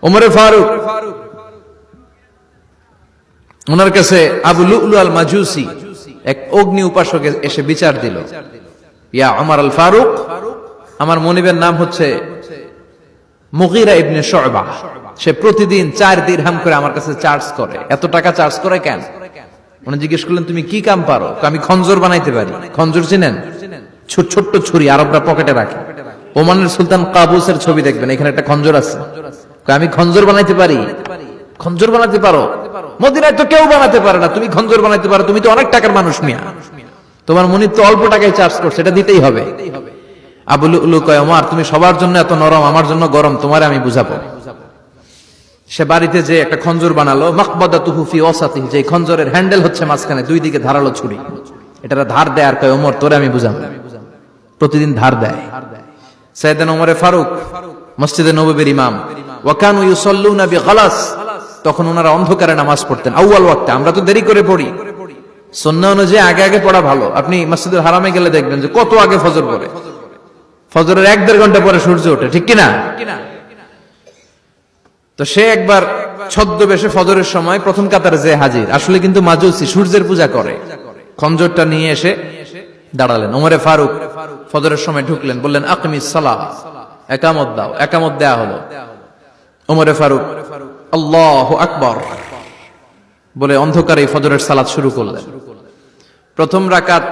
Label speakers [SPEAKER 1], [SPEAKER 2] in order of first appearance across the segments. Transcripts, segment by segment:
[SPEAKER 1] ওমরে ফারুক ওনার কাছে আবু লুলু আল মাজুসি এক অগ্নি উপাসক এসে বিচার দিল, ইয়া ওমর আল ফারুক, আমার মনিবের নাম হচ্ছে মুগীরা ইবনে শুবা, সে প্রতিদিন 4 দিরহাম করে আমার কাছে চার্জ করে। এত টাকা চার্জ করে কেন? উনি জিজ্ঞেস করলেন, তুমি কি কাম পারো? আমি খঞ্জর বানাইতে পারি। খঞ্জর চিনেন? ছোট্ট ছুরি আরবরা পকেটে রাখে। ওমানের সুলতান কাবুসের ছবি দেখবেন, এখানে একটা খঞ্জর আছে। আমি খঞ্জর বানাইতে পারি। খঞ্জর বানাতে পারো? মদিনায় তো কেউ বানাতে পারে না, তুমি খঞ্জর বানাইতে পারো? তুমি তো অনেক টাকার মানুষ মিয়া, তোমার মনিব তো অল্প টাকায় চার্জ করছে, এটা দিতেই হবে। আবু লুলু কয়, ওমর তুমি সবার জন্য এত নরম, আমার জন্য গরম, তোমারে আমি বুঝাবো। সে বাড়িতে যে একটা খঞ্জর বানালো, মাকবাদাতুহু ফি ওয়াসাতিহি, যে খঞ্জরের হ্যান্ডেল হচ্ছে মাঝখানে, দুই দিকে ধারালো ছুরি, এটার ধার দেয়। আর কয়, ওমর তোরে আমি বুঝাবো। প্রতিদিন ধার দেয়। সাইয়েদনা ওমরে ফারুক মসজিদে নববীর ইমাম, ওয়া কানু ইউসাল্লুনা বিগালাস, তখন ওনারা অন্ধকারে নামাজ পড়তেন আউয়াল ওয়াক্তে। আমরা তো দেরি করে পড়ি, সুন্নাহ অনুযায়ী আগে আগে পড়া ভালো। আপনি মসজিদুল হারামে গেলে দেখবেন যে কত আগে ফজর পড়ে, ফজরের 1-1.5 ঘন্টা পরে সূর্য ওঠে, ঠিক কিনা? তো সে একবার ছদ্মবেশে ফজরের সময় প্রথম কাতারে যে হাজির, আসলে কিন্তু মাজুসি, সূর্যের পূজা করে। খঞ্জরটা নিয়ে এসে দাঁড়ালেন। ওমরে ফারুক ফজরের সময় ঢুকলেন, বললেন আকিমিস সালাহ, একামত দাও। একামত দেয়া হলো। ওমরে ফারুক আল্লাহু আকবার বলে অন্ধকারে ফজরের সালাত শুরু করলেন। প্রথম রাকাত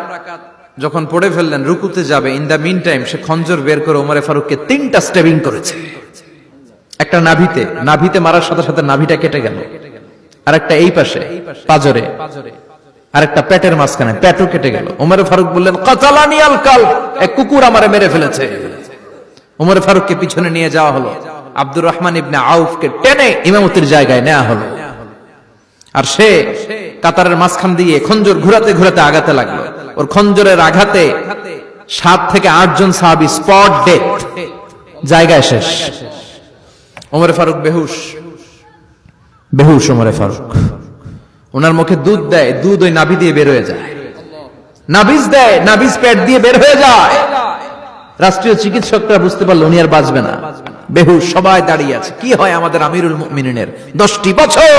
[SPEAKER 1] যখন পড়ে ফেললেন, রুকুতে যাবে, ইন দা মিন টাইম সে খঞ্জর বের করে ওমরে ফারুককে 3টা স্টেবিং করেছে। একটা নাভিতে মারার সাথে সাথে নাভিটা কেটে গেল, আর একটা এই পাশে পাজরে, আর একটা পেটের মাঝখানে, পেটও কেটে গেল। ওমরে ফারুক বললেন, কাতালানি আল কালব, এক কুকুর আমারে মেরে ফেলেছে। ওমরে ফারুককে পিছনে নিয়ে যাওয়া হলো। আব্দুর রহমান ইবনে আউফকে টেনে ইমামতির জায়গায় নেওয়া হলো। আর সে কাতারের মাঝখান দিয়ে খঞ্জর ঘুরাতে ঘুরাতে আগাতে লাগলো। ওর খঞ্জরের আঘাতে 7 থেকে 8 জন সাহাবী স্পট ডেথ, জায়গায় শেষ। ওমরে ফারুক বেহুশ। ওমরে ফারুক, ওনার মুখে দুধ দেয়, দুধ ওই নাভি দিয়ে বের হয়ে যায়। নাভিজ দেয়, নাভিজ পেট দিয়ে বের হয়ে যায়। রাষ্ট্রীয় চিকিৎসকরা বুঝতে পারলো উনি আর বাঁচবে না, বেহুশ। সবাই দাঁড়িয়ে আছে। কি হয় আমাদের আমিরুল মুমিনিনের? 10টি বছর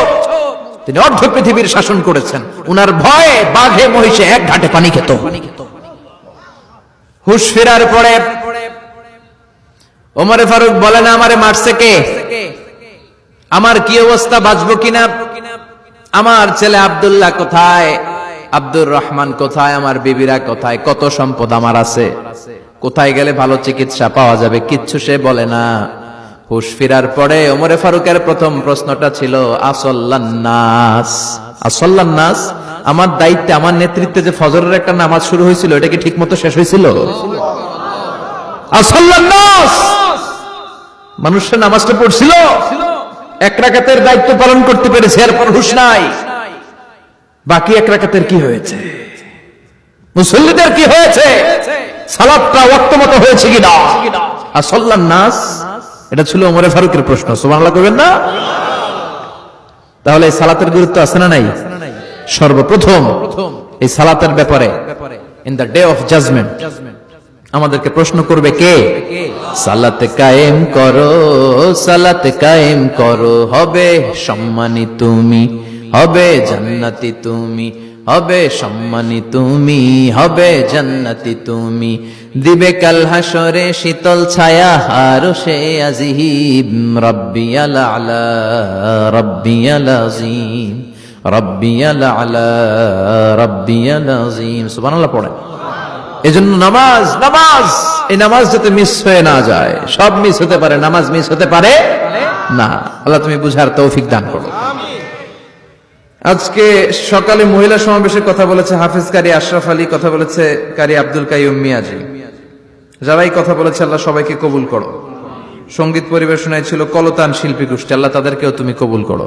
[SPEAKER 1] তিনি অর্ধ পৃথিবীর শাসন করেছেন, উনার ভয়ে বাঘে মহিষে এক ঘাটে পানি খেত। হুশ ফেরার পরে ওমরে ফারুক বলেন, আমারে মারছে কে? আমার কি অবস্থা, বাঁচবো কিনা? আমার ছেলে আব্দুল্লাহ কোথায়? আব্দুর রহমান কোথায়? আমার বিবিরা কোথায়? কত সম্পদ আমার আছে, কোথায় গেলে ভালো চিকিৎসা পাওয়া যাবে? কিচ্ছু সে বলে না। হুশ ফিরার পরে ওমরে ফারুকের প্রথম প্রশ্নটা ছিল, আসল্লান্নাস, আসল্লান্নাস, আমার দায়িত্বে, আমার নেতৃত্বে যে ফজরের একটা নামাজ শুরু হয়েছিল, এটা কি ঠিক মতো শেষ হয়েছিল? আসল্লান্নাস, মানুষের নামাজটা পড়ছিল, 1 রাকাতের দায়িত্ব পালন করতে পেরেছে, এরপর হুশ নাই। বাকি 1 রাকাতের কি হয়েছে? মুসল্লিদের কি হয়েছে? সালাতটা ওয়াক্ত মতো হয়েছে কিনা? আসল্লান নাস, এটা ছিল ওমরে ফারুকের প্রশ্ন। সুবহানাল্লাহ কইবেন না? তাহলে এই সালাতের গুরুত্ব আছে না নাই? সর্বপ্রথম এই সালাতের ব্যাপারে in the day of judgement আমাদেরকে প্রশ্ন করবে কে? সালাত কায়েম করো, সালাত কায়েম করো, হবে সম্মানী তুমি, হবে জান্নাতি তুমি, হবে সম্মানী তুমি, হবে জান্নাতি তুমি, দিবে কাল হাসরে শীতল ছায়া আরশে আজিম, রাব্বিয়াল আলা, রাব্বিয়াল আযীম, রাব্বিয়াল আলা, রাব্বিয়াল আযীম। সুবহানাল্লাহ পড়েন। এজন্য নামাজ, এই নামাজ যাতে মিস হয়ে না যায়। সব মিস হতে পারে, নামাজ মিস হতে পারে না। আল্লাহ তুমি বুঝার তৌফিক দান করো। আজকে সকালে মহিলা সমাবেশের কথা বলেছে হাফেজ কারি আশরাফ আলী, কথা বলেছে কারি আব্দুল কাইয়ুম মিয়াজি। যারাই কথা বলেছে আল্লাহ সবাইকে কবুল করো। সঙ্গীত পরিবেশনায় ছিল কলতান শিল্পী গোষ্ঠী, আল্লাহ তাদেরকেও তুমি কবুল করো।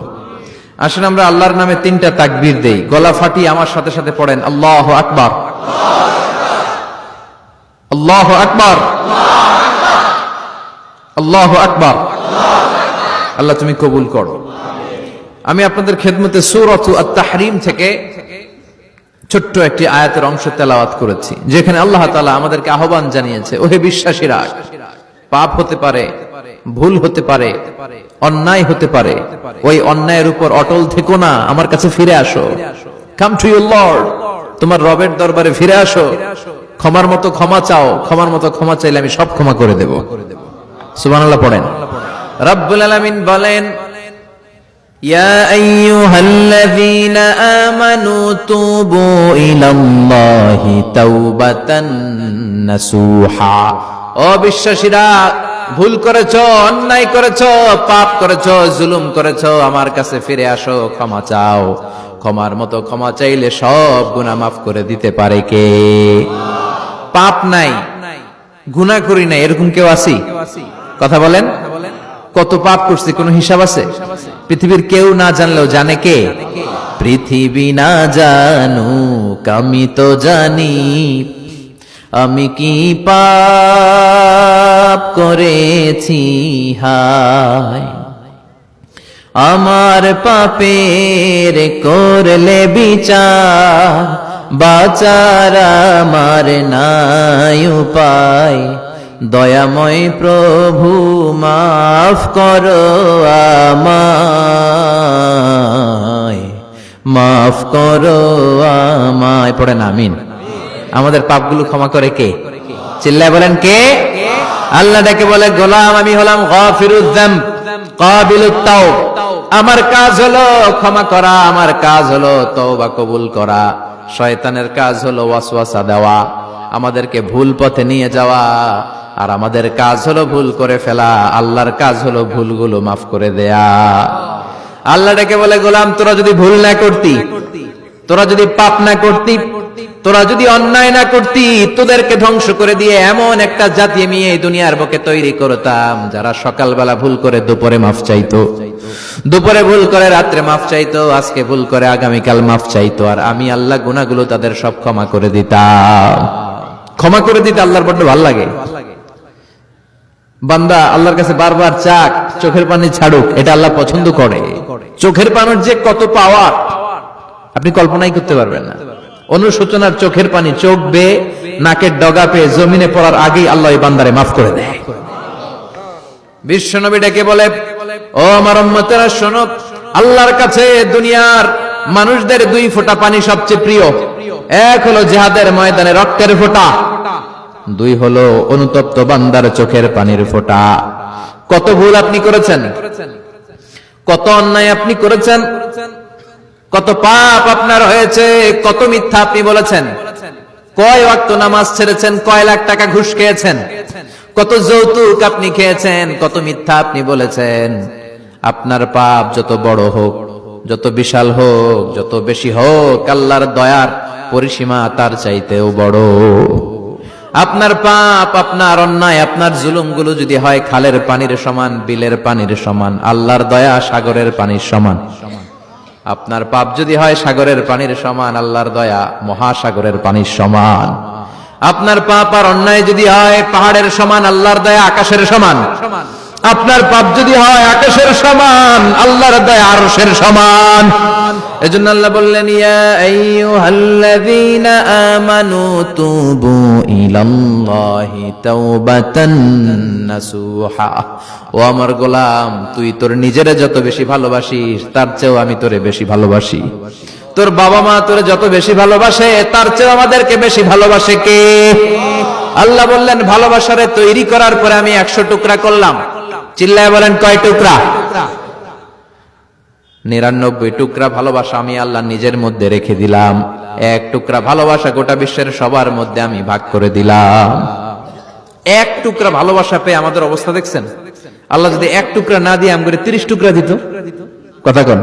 [SPEAKER 1] আসেন আমরা আল্লাহর নামে 3টা তাকবীর দেই, গলা ফাটিয়ে আমার সাথে সাথে পড়েন, আল্লাহু আকবার, আল্লাহু আকবার, আল্লাহু আকবার। আল্লাহ তুমি কবুল করো। আমি আপনাদের খেদমতে সূরাত আত-তাহরীম থেকে ছোট্ট একটি আয়াতের অংশ তেলাওয়াত করেছি, যেখানে আল্লাহ তাআলা আমাদেরকে আহ্বান জানিয়েছে, ওহে বিশ্বাসীরা, পাপ হতে পারে, ভুল হতে পারে, অন্যায় হতে পারে, ওই অন্যায়ের উপর অটল থেকো না, আমার কাছে ফিরে আসো। কাম টু ইউর লর্ড, তোমার রবের দরবারে ফিরে আসো, ক্ষমার মতো ক্ষমা চাও, ক্ষমার মতো ক্ষমা চাইলে আমি সব ক্ষমা করে দেব। সুবহানাল্লাহ পড়েন। রব্বুল আলামিন বলেন, ইয়া আইয়ুহাল্লাযীনা আমানু তুবু ইলাল্লাহি তাওবাতান নাসুহা। ও বিশ্বাসীরা, ভুল করেছো, অন্যায় করেছো, পাপ করেছো, জুলুম করেছো, আমার কাছে ফিরে আসো, ক্ষমা চাও। ক্ষমার মতো ক্ষমা চাইলে সব গুনাহ মাফ করে দিতে পারে কে? পাপ নাই, গুনাহ করি নাই, এরকম কেউ আছি? কথা বলেন। কত পাপ করছি, কোনো হিসাব আছে? পৃথিবীর কেউ না জানলেও জানে কে? পৃথিবী না জানুক আমি তো জানি, আমি কি পাপ করেছি হায়। আমার পাপের করলে বিচার, বাঁচার আমার নাই উপায়। দয়াময় প্রভু মাফ করো আমায়, মাফ করো আমায়। পড়েন আমিন। আমাদের পাপগুলো ক্ষমা করে কে? চিল্লায় বলেন কে? আল্লাহ ডেকে বলে, গোলাম আমি হলাম গাফিরুয যামব কাবিলুত তাওব। আমার কাজ হলো ক্ষমা করা, আমার কাজ হলো তওবা কবুল করা। শয়তানের কাজ হলো ওয়াসওয়াসা দেওয়া, আমাদেরকে ভুল পথে নিয়ে যাওয়া, আর আমাদের কাজ হলো ভুল করে ফেলা। আল্লাহর কাজ হলো ভুলগুলো মাফ করে দেয়া। আল্লাহ ডেকে বলে, গোলাম তোরা যদি ভুল না করতি, তোরা যদি পাপ না করতি, তোরা যদি অন্যায় না করতি, তোদেরকে ধ্বংস করে দিয়ে এমন একটা জাতি আমি এই দুনিয়ার বুকে তৈরি করতাম, যারা সকালবেলা ভুল করে দুপুরে মাফ চাইতো, দুপুরে ভুল করে রাত্রে মাফ চাইতো, আজকে ভুল করে আগামীকাল মাফ চাইতো, আর আমি আল্লাহ গুনাহগুলো তাদের সব ক্ষমা করে দিতাম। ক্ষমা করে দিতে আল্লাহর বড্ড ভালো লাগে। বান্দা আল্লাহর কাছে বারবার চাক, চোখের পানি ছাড়ুক, এটা আল্লাহ পছন্দ করে। চোখের পানির যে কত পাওয়ার আপনি কল্পনাই করতে পারবেন না। অনুশোচনার চোখের পানি, চোখ বেয়ে নাকের ডগা পেয়ে জমিনে পড়ার আগেই আল্লাহ এই বান্দারে মাফ করে দেয়। বিশ্বনবী ডেকে বলে, ও আমার উম্মতেরা শোনো, আল্লাহর কাছে দুনিয়ার মানুষদের দুই ফোঁটা পানি সবচেয়ে প্রিয়। এক হলো জিহাদের ময়দানে রক্তের ফোঁটা, দুই হলো অনুতপ্ত বান্দার চোখের পানির ফোঁটা। কত ভুল আপনি করেছেন, কত অন্যায় আপনি করেছেন, কত পাপ আপনার হয়েছে, কত মিথ্যা আপনি বলেছেন, কয় ওয়াক্ত নামাজ ছেড়েছেন, কয় লাখ টাকা ঘুষ খেয়েছেন, কত যৌতুক আপনি খেয়েছেন, কত মিথ্যা আপনি বলেছেন। আপনার পাপ যত বড় হোক, যত বিশাল হোক, যত বেশি হোক, আল্লাহর দয়ার পরিসীমা তার চাইতেও বড়। আপনার পাপ, আপনার অন্যায়, আপনার জুলুমগুলো যদি হয় খালের পানির সমান, বিলের পানির সমান, আল্লাহর দয়া সাগরের পানির সমান। আপনার পাপ যদি হয় সাগরের পানির সমান, আল্লাহর দয়া মহাসাগরের পানির সমান। আপনার পাপ আর অন্যায় যদি হয় পাহাড়ের সমান, আল্লাহর দয়া আকাশের সমান। আপনার পাপ যদি হয় আকাশের সমান, আল্লাহর দয়া আরশের সমান। এজন্য আল্লাহ বললেন, ইয়া আইয়ুহাল্লাযীনা আমানু তুবু ইলাল্লাহি তাওবাতান নাসুহা। ও আমার গোলাম, তুই তোর নিজেরে যত বেশি ভালোবাসিস, তার চেয়েও আমি তোরে বেশি ভালোবাসি। তোর বাবা মা তোরে যত বেশি ভালোবাসে, তার চেয়েও আমাদেরকে বেশি ভালোবাসে কে? আল্লাহ বললেন, ভালোবাসারে তৈরি করার পরে আমি 100 টুকরা করলাম। চিল্লায় বলেন কয় টুকরা? 99 টুকরা ভালোবাসা আমি আল্লাহ নিজের মধ্যে রেখে দিলাম। 1 টুকরা ভালোবাসা গোটা বিশ্বের সবার মধ্যে আমি ভাগ করে দিলাম। 1 টুকরা ভালোবাসা পেয়ে আমাদের অবস্থা দেখছেন? আল্লাহ যদি 1 টুকরা না দিয়ে আমগরে 30 টুকরা দিত, কথা কন,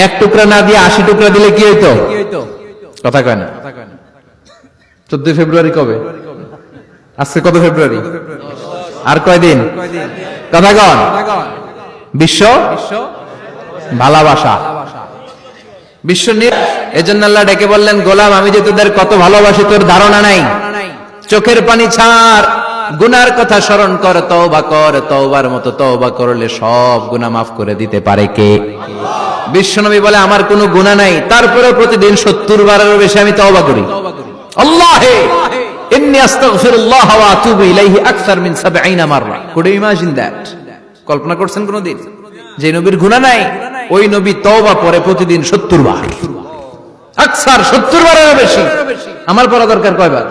[SPEAKER 1] 1 টুকরা না দিয়ে 80 টুকরা দিলে কি হইতো? কথা কয় না। 14 ফেব্রুয়ারি কবে? আজকে কত ফেব্রুয়ারি? আর কয়দিন? কথা কন। বিশ্ব ভালোবাসা, বিশ্ব। এজন্য আল্লাহ ডেকে বললেন, গোলাম আমি যে তোদের কত ভালোবাসি তোর ধারণা নাই। চোখের পানি ছাড়, গুনার কথা স্মরণ কর, তওবা কর। তওবার মতো তওবা করলে সব গুনাহ মাফ করে দিতে পারে কে? বিশ্বনবী বলে, আমার কোনো গুনাহ নাই, তারপরেও প্রতিদিন 70 বারেরও বেশি আমি তওবা করি। আল্লাহে ইন্নী আস্তাগফিরুল্লাহ ওয়া আতুবু ইলাইহি আকসার মিন 70 মাররা। Could you imagine that? কল্পনা করছেন কোনদিন? যে নবীর গুনাহ নাই, ওই নবী তওবা পড়ে প্রতিদিন 70 বার, আকসার 70 বারের বেশি। আমার পড়া দরকার কয়বার?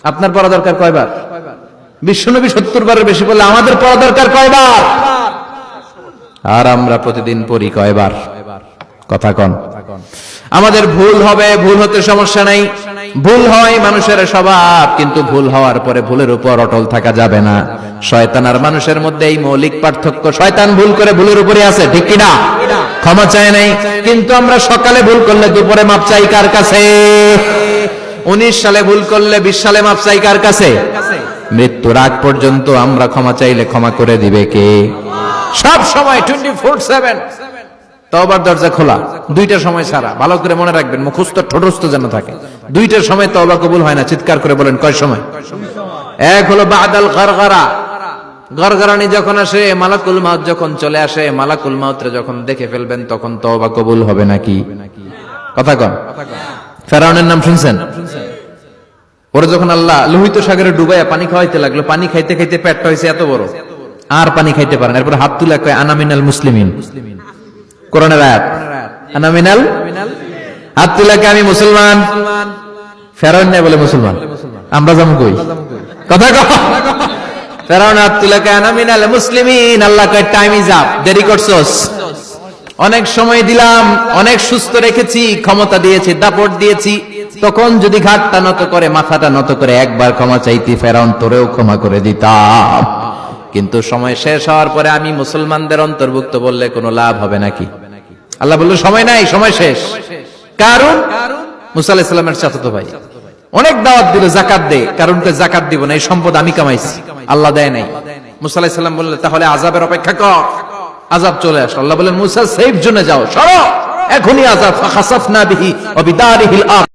[SPEAKER 1] আপনার পড়া দরকার কয়বার? বিশ্বনবী 70 বারের বেশি বললে আমাদের পড়া দরকার কয়বার? আর আমরা প্রতিদিন পড়ি কয়বার? কথা কন। আমাদের ভুল হবে, ভুল হতে সমস্যা নাই, ভুল হয় মানুষের স্বভাব, কিন্তু ভুল হওয়ার পরে ভুলের উপর অটল থাকা যাবে না। শয়তান আর মানুষের মধ্যে এই মৌলিক পার্থক্য। শয়তান ভুল করে ভুলের উপরে আছে, ঠিক কিনা? ক্ষমা চায় নাই, কিন্তু আমরা সকালে ভুল করলে দুপুরে মাপ চাই কার কাছে? 19 সালে ভুল করলে 20 সালে মাপ চাই কার কাছে? মৃত্যুর আগ পর্যন্ত আমরা ক্ষমা চাইলে ক্ষমা করে দিবে কে? সব সময় 24/7 তওবার দরজা খোলা, দুইটার সময় ছাড়া। ভালো করে মনে রাখবেন, মুখস্থ ঠোঁটস্থ যেন থাকে। দুইটার সময় তওবা কবুল হয় না, চিৎকার করে বলেন কয় সময়? এক হলো বাদাল গরগরা, গরগরানি যখন আসে, মালাকুল মাউত যখন চলে আসে, মালাকুল মাউতরে যখন দেখে ফেলবেন তখন তওবা কবুল হবে নাকি? কথা কন। ফেরাউনের নাম শুনছেন? ওরা যখন আল্লাহ লোহিত সাগরে ডুবাইয়া পানি খাওয়াইতে লাগলো, পানি খাইতে খাইতে পেটটা হয়েছে এত বড়, আর পানি খাইতে পারেন। এরপর হাত তুলে কয় আনা মিনাল মুসলিমিন। কোরআনের আয়াত, আনা মিনাল, হাত তুলে কয় আমি মুসলমান। ফেরাউন না বলে মুসলমান, আমরা যাবো কই? কথা কও। ফেরাউন হাত তুলে কয় আনা মিনাল মুসলিমিন। আল্লাহ কয় টাইম ইজ আপ, দেরি করছস, অনেক সময় দিলাম, অনেক সুস্থ রেখেছি, ক্ষমতা দিয়েছি, দাপট দিয়েছি, তখন যদি ঘাটটা নত করে, মাথাটা নত করে একবার ক্ষমা চাইতি, ফেরাউন তোরেও ক্ষমা করে দিতাম। কিন্তু সময় শেষ হওয়ার পরে আমি মুসলমানদের অন্তর্ভুক্ত বললে কোনো লাভ হবে নাকি? আল্লাহ বলল সময় নাই, সময় শেষ। কারণ মুসা আলাইহিস সালামের চাচাতো ভাই অনেক দাওয়াত দিল, জাকাত দে। কারণকে জাকাত দিব না, এই সম্পদ আমি কামাইছি, আল্লাহ দেয় নাই। মুসা আলাইহিস সালাম বললেন তাহলে আযাবের অপেক্ষা কর। আযাব চলে আসলো। আল্লাহ বলেন মুসা সেফ জোনে যাও, সরো, এখনই আযাব। ফাখাসাফনা বিহি ওয়া বিদারিহিল আরদ।